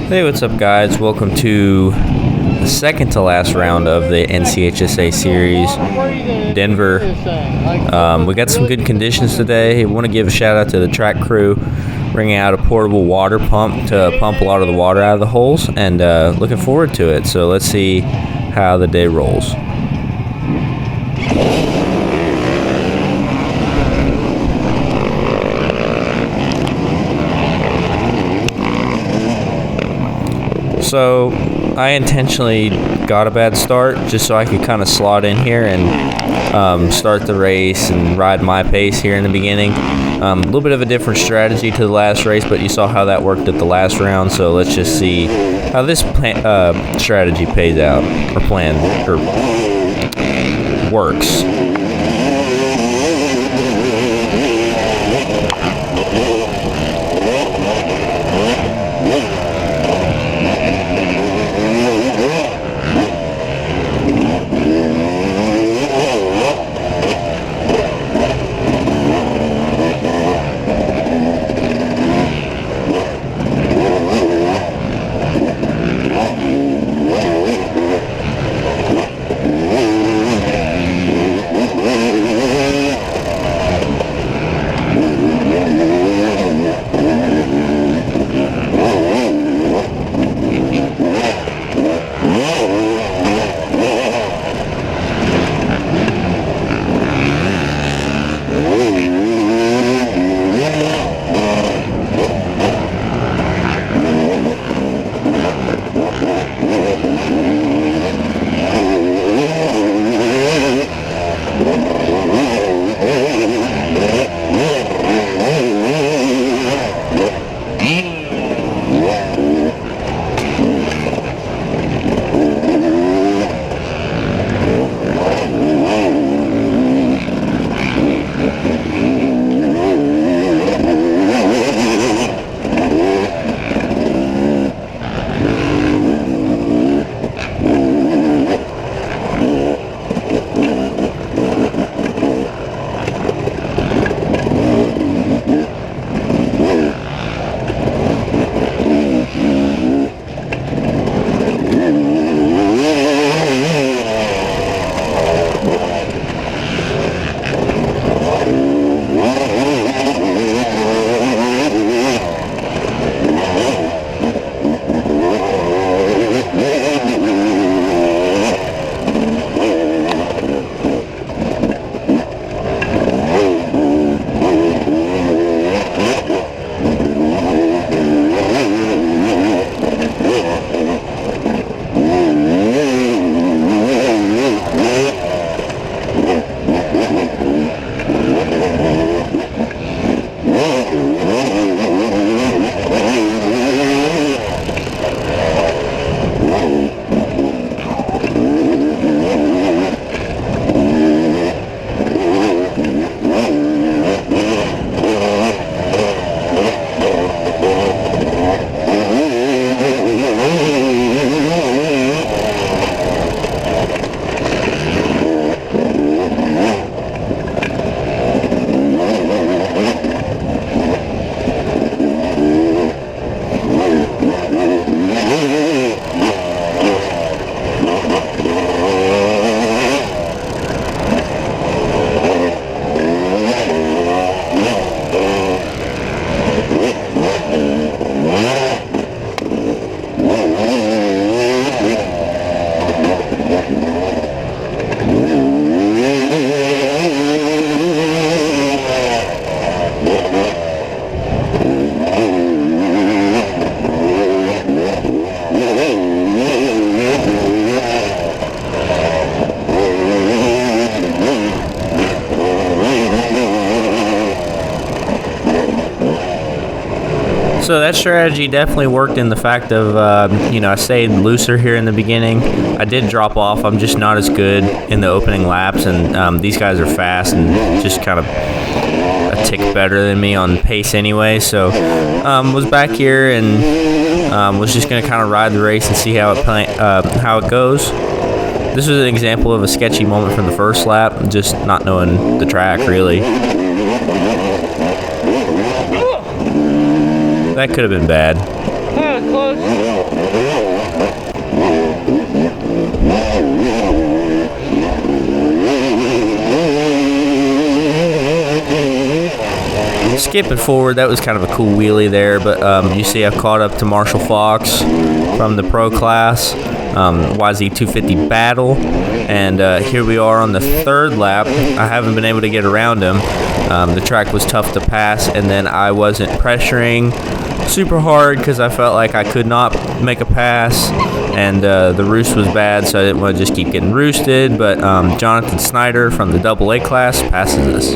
Hey, what's up, guys? Welcome to the second to last round of the Nchsa series, Denver. We got some good conditions today. I want to give a shout out to the track crew, bringing out a portable water pump to pump a lot of the water out of the holes, and looking forward to it. So let's see how the day rolls. So I intentionally got a bad start just so I could kind of slot in here and start the race and ride my pace here in the beginning. A little bit of a different strategy to the last race, but you saw how that worked at the last round. So let's just see how this strategy pays out, or plan, or works. So that strategy definitely worked in the fact of, I stayed looser here in the beginning. I did drop off. I'm just not as good in the opening laps, and these guys are fast and just kind of a tick better than me on pace anyway. So was back here and was just going to kind of ride the race and see how it goes. This was an example of a sketchy moment from the first lap, just not knowing the track really. That could have been bad. Oh, close. Skipping forward, that was kind of a cool wheelie there, but you see I've caught up to Marshall Fox from the pro class, YZ 250 battle, and here we are on the third lap. I haven't been able to get around him. The track was tough to pass, and then I wasn't pressuring super hard because I felt like I could not make a pass, and the roost was bad, so I didn't want to just keep getting roosted, but Jonathan Snyder from the AA class passes us.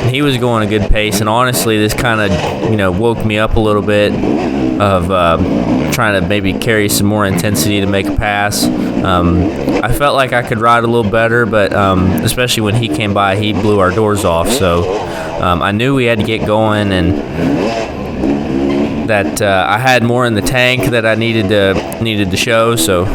He was going a good pace, and honestly, this kind of, woke me up a little bit of trying to maybe carry some more intensity to make a pass. I felt like I could ride a little better, but especially when he came by, he blew our doors off. So I knew we had to get going, and that I had more in the tank that I needed to show. So.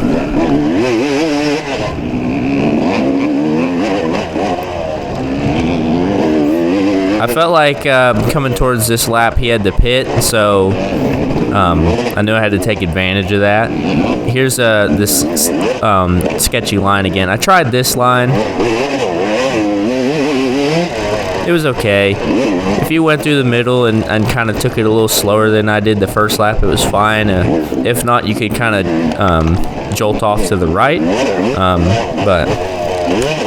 I felt like coming towards this lap, he had to pit, so I knew I had to take advantage of that. Here's this sketchy line again. I tried this line. It was okay. If you went through the middle and kind of took it a little slower than I did the first lap, it was fine. If not, you could kind of jolt off to the right. But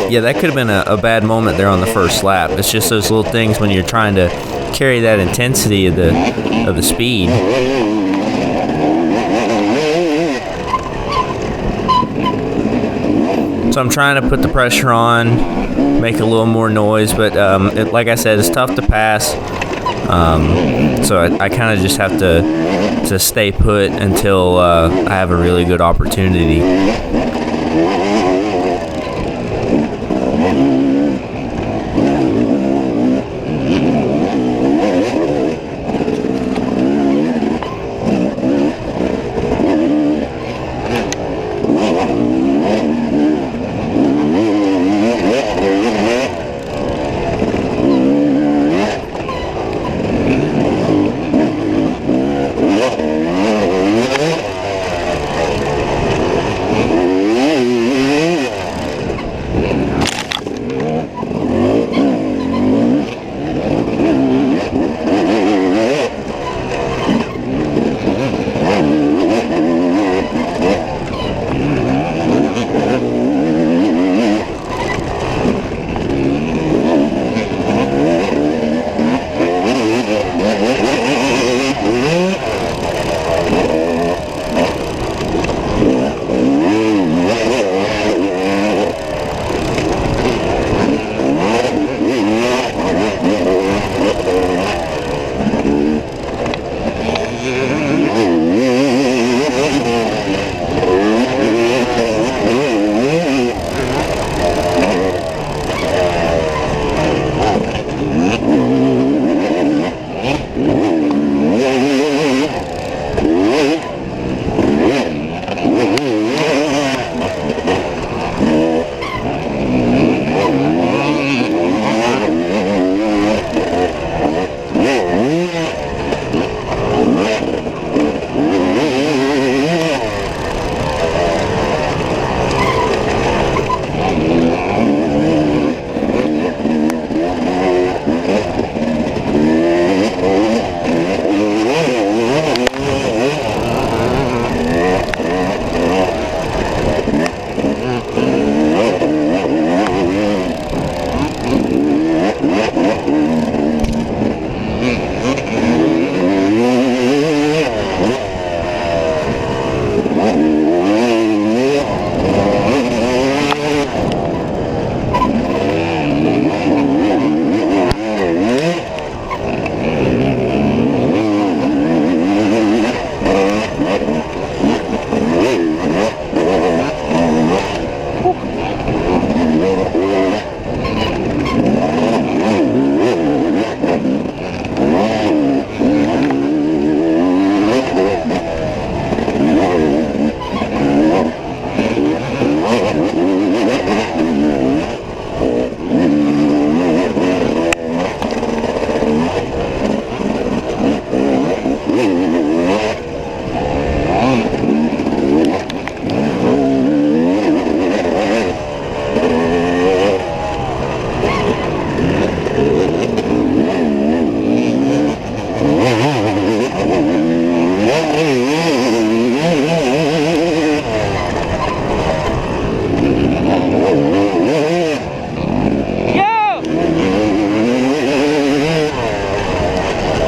yeah, that could have been a bad moment there on the first lap. It's just those little things when you're trying to carry that intensity of the speed. So I'm trying to put the pressure on, make a little more noise, but like I said, it's tough to pass. So I kind of just have to stay put until I have a really good opportunity.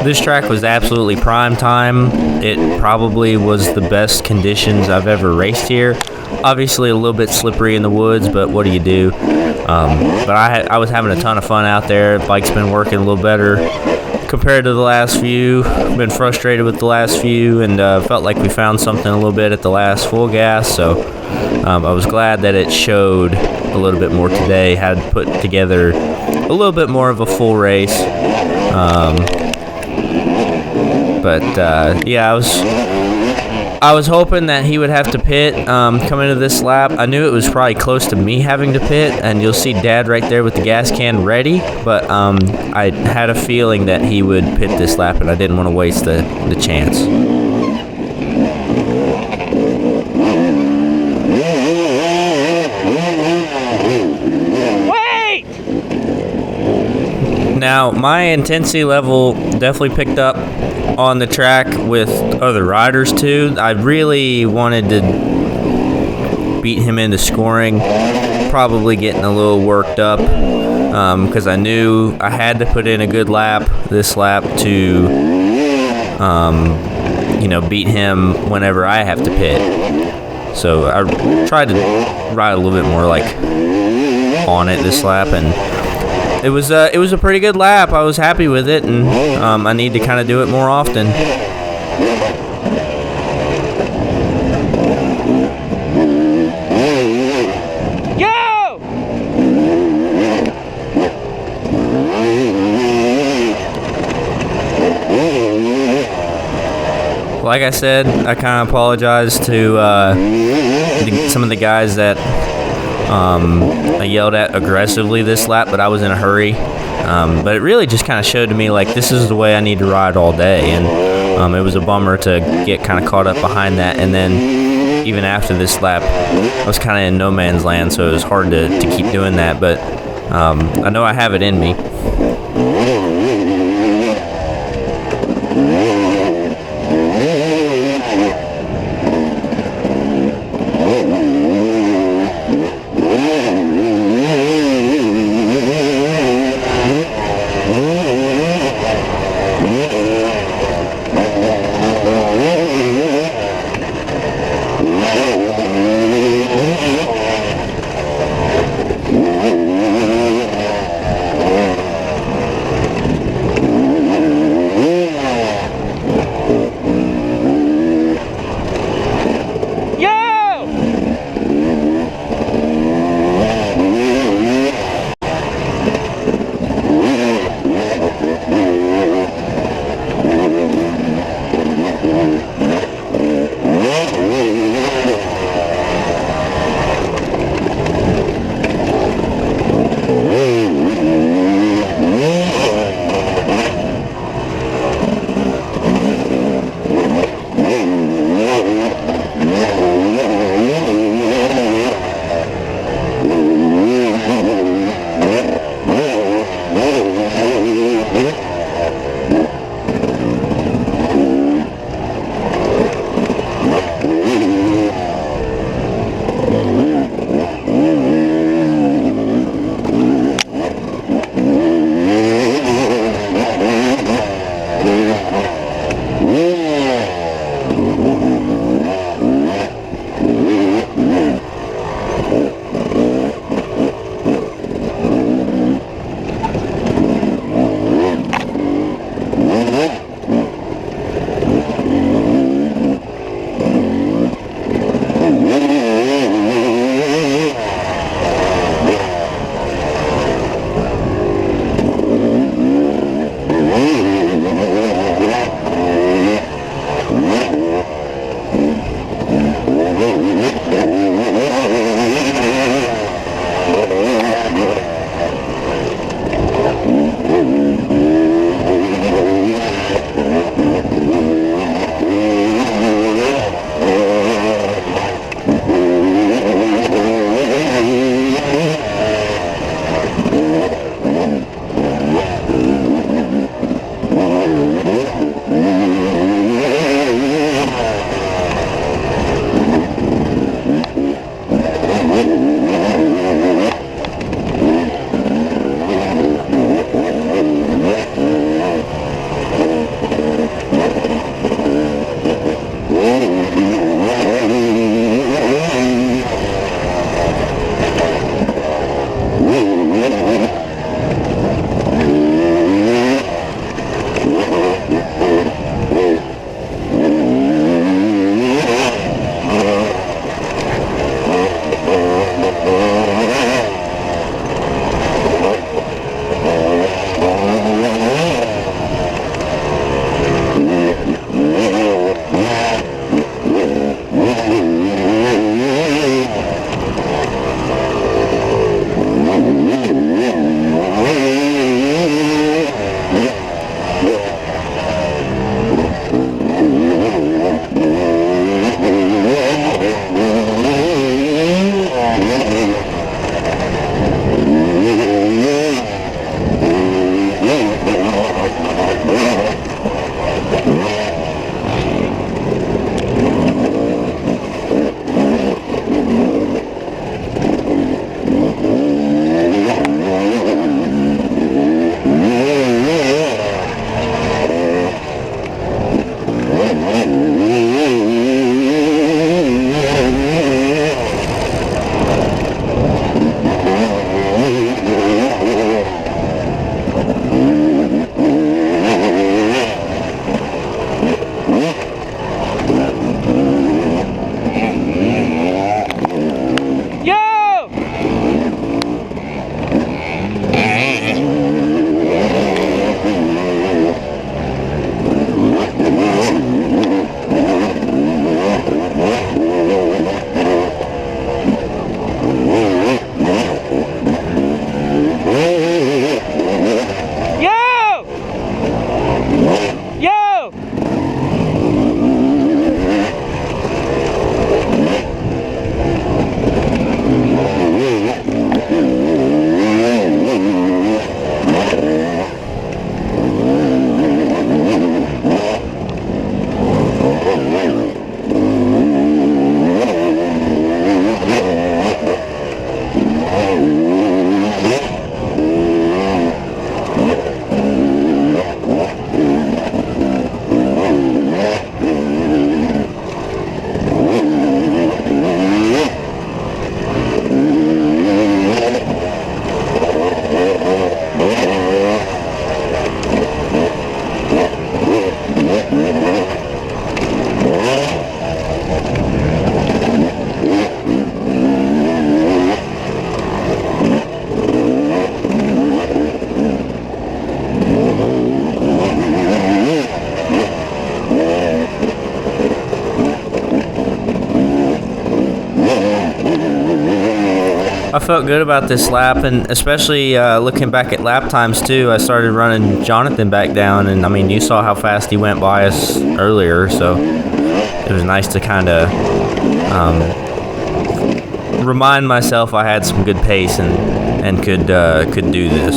This track was absolutely prime time. It probably was the best conditions I've ever raced here. Obviously a little bit slippery in the woods, but what do you do? But I was having a ton of fun out there. Bike's been working a little better compared to the last few. Been frustrated with the last few, and felt like we found something a little bit at the last full gas. So I was glad that it showed a little bit more today. Had put together a little bit more of a full race. Yeah, I was hoping that he would have to pit coming into this lap. I knew it was probably close to me having to pit, and you'll see Dad right there with the gas can ready. But I had a feeling that he would pit this lap, and I didn't want to waste the chance. Wait! Now, my intensity level definitely picked up on the track with other riders too. I really wanted to beat him into scoring, probably getting a little worked up because I knew I had to put in a good lap this lap to beat him whenever I have to pit. So I tried to ride a little bit more like on it this lap, and it was a pretty good lap. I was happy with it, and I need to kind of do it more often. Go! Like I said, I kind of apologize to some of the guys that I yelled at aggressively this lap, but I was in a hurry. But it really just kind of showed to me like this is the way I need to ride all day, and it was a bummer to get kind of caught up behind that. And then even after this lap, I was kind of in no man's land, so it was hard to keep doing that. But I know I have it in me. I felt good about this lap, and especially looking back at lap times too. I started running Jonathan back down, and I mean, you saw how fast he went by us earlier, so it was nice to kind of remind myself I had some good pace and could do this.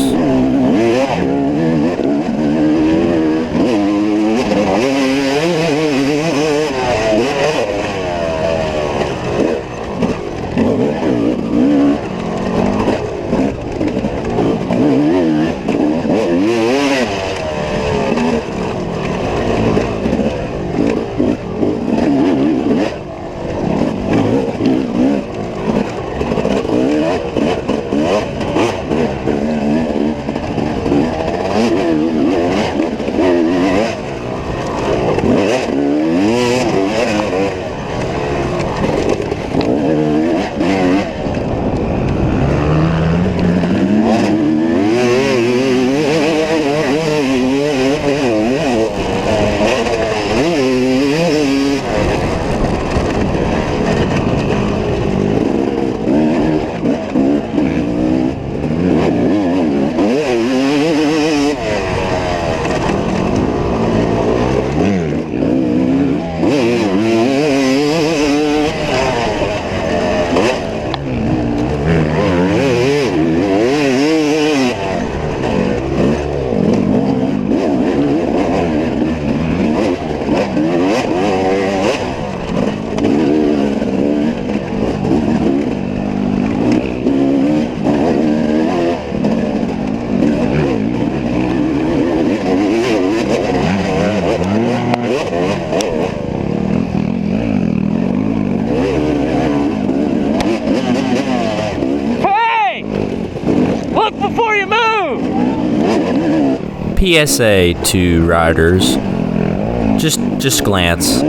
Before you move! PSA to riders, just glance.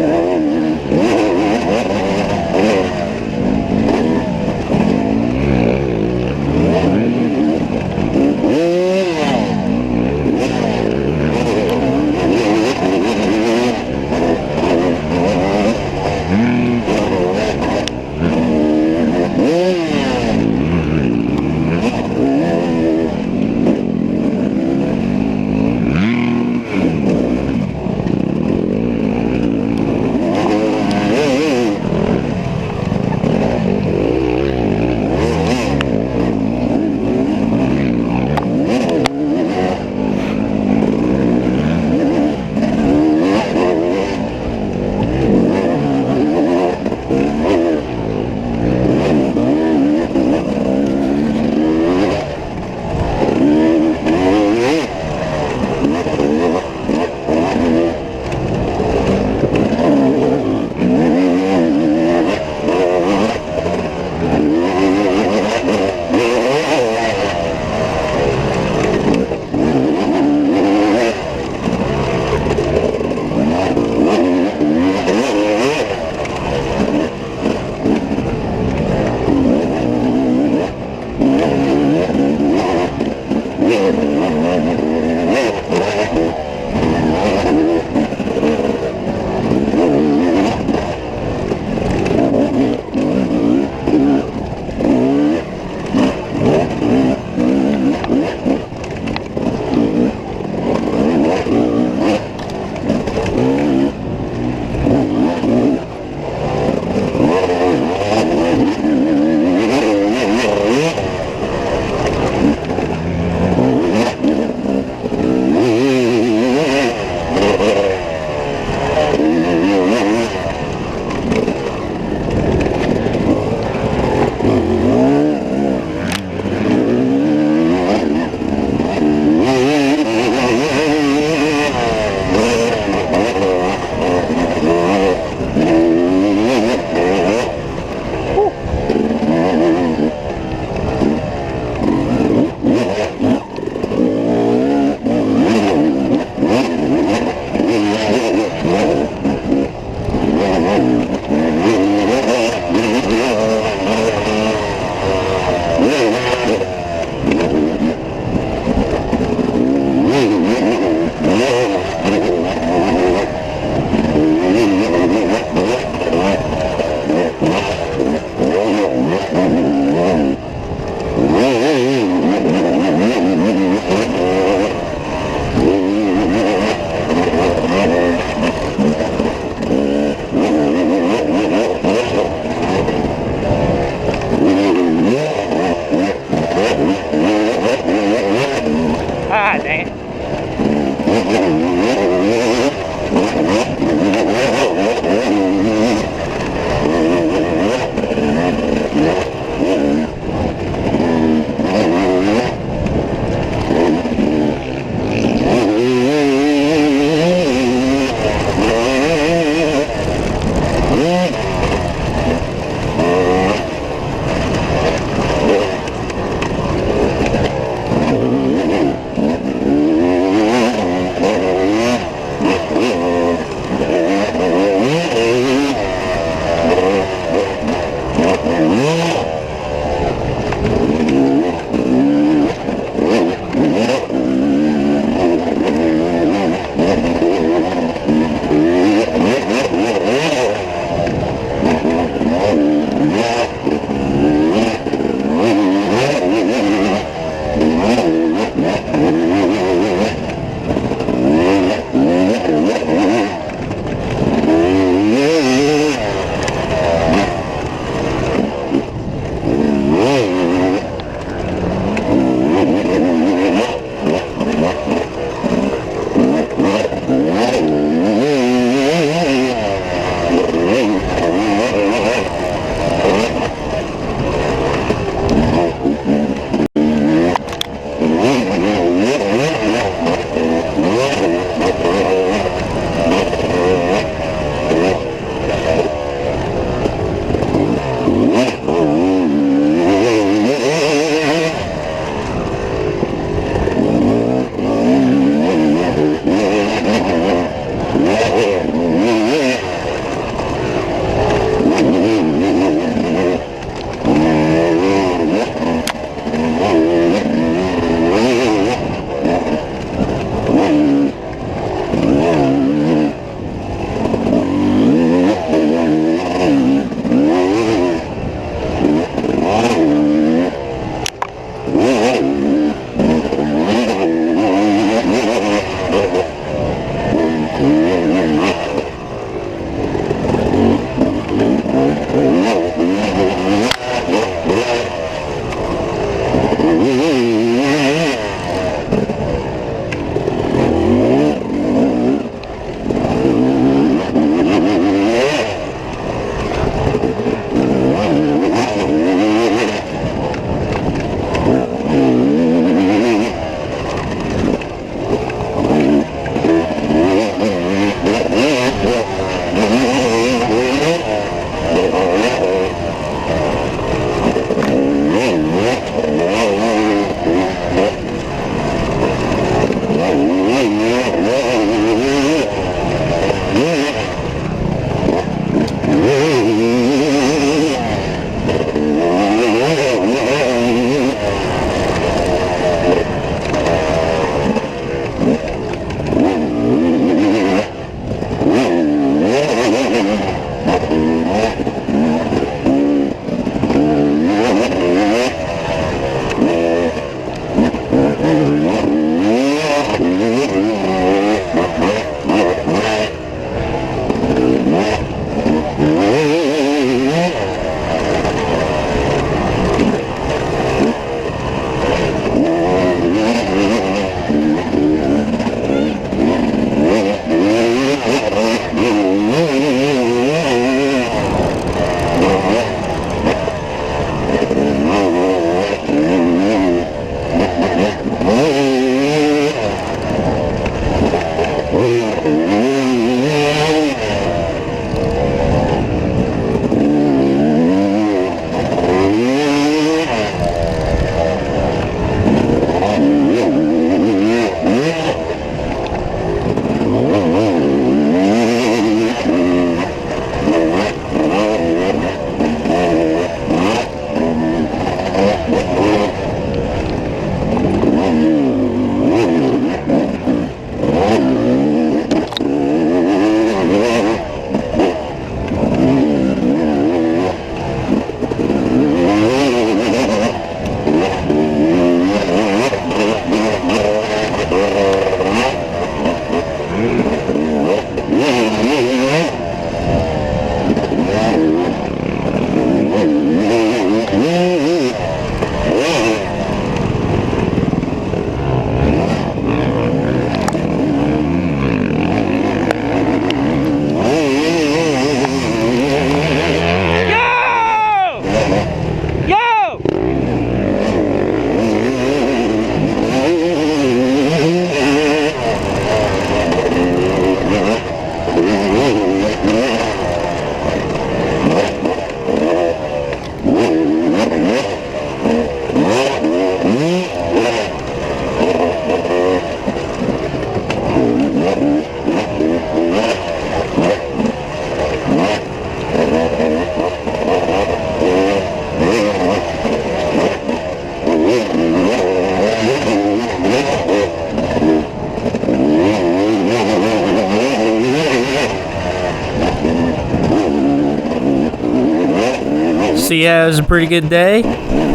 So yeah, it was a pretty good day.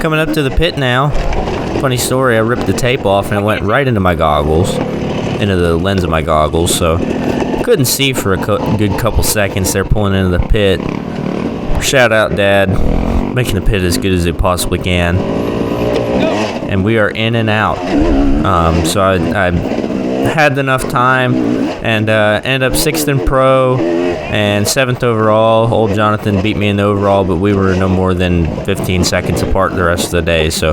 Coming up to the pit now. Funny story, I ripped the tape off and it went right into my goggles, into the lens of my goggles, so couldn't see for a good couple seconds there pulling into the pit. Shout out, Dad, making the pit as good as it possibly can. And we are in and out. So I had enough time and ended up 6th in pro and 7th overall. Old Jonathan beat me in the overall, but we were no more than 15 seconds apart the rest of the day. So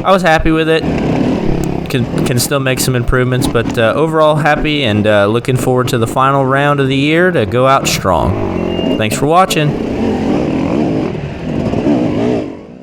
I was happy with it. Can still make some improvements, but overall happy and looking forward to the final round of the year to go out strong. Thanks for watching.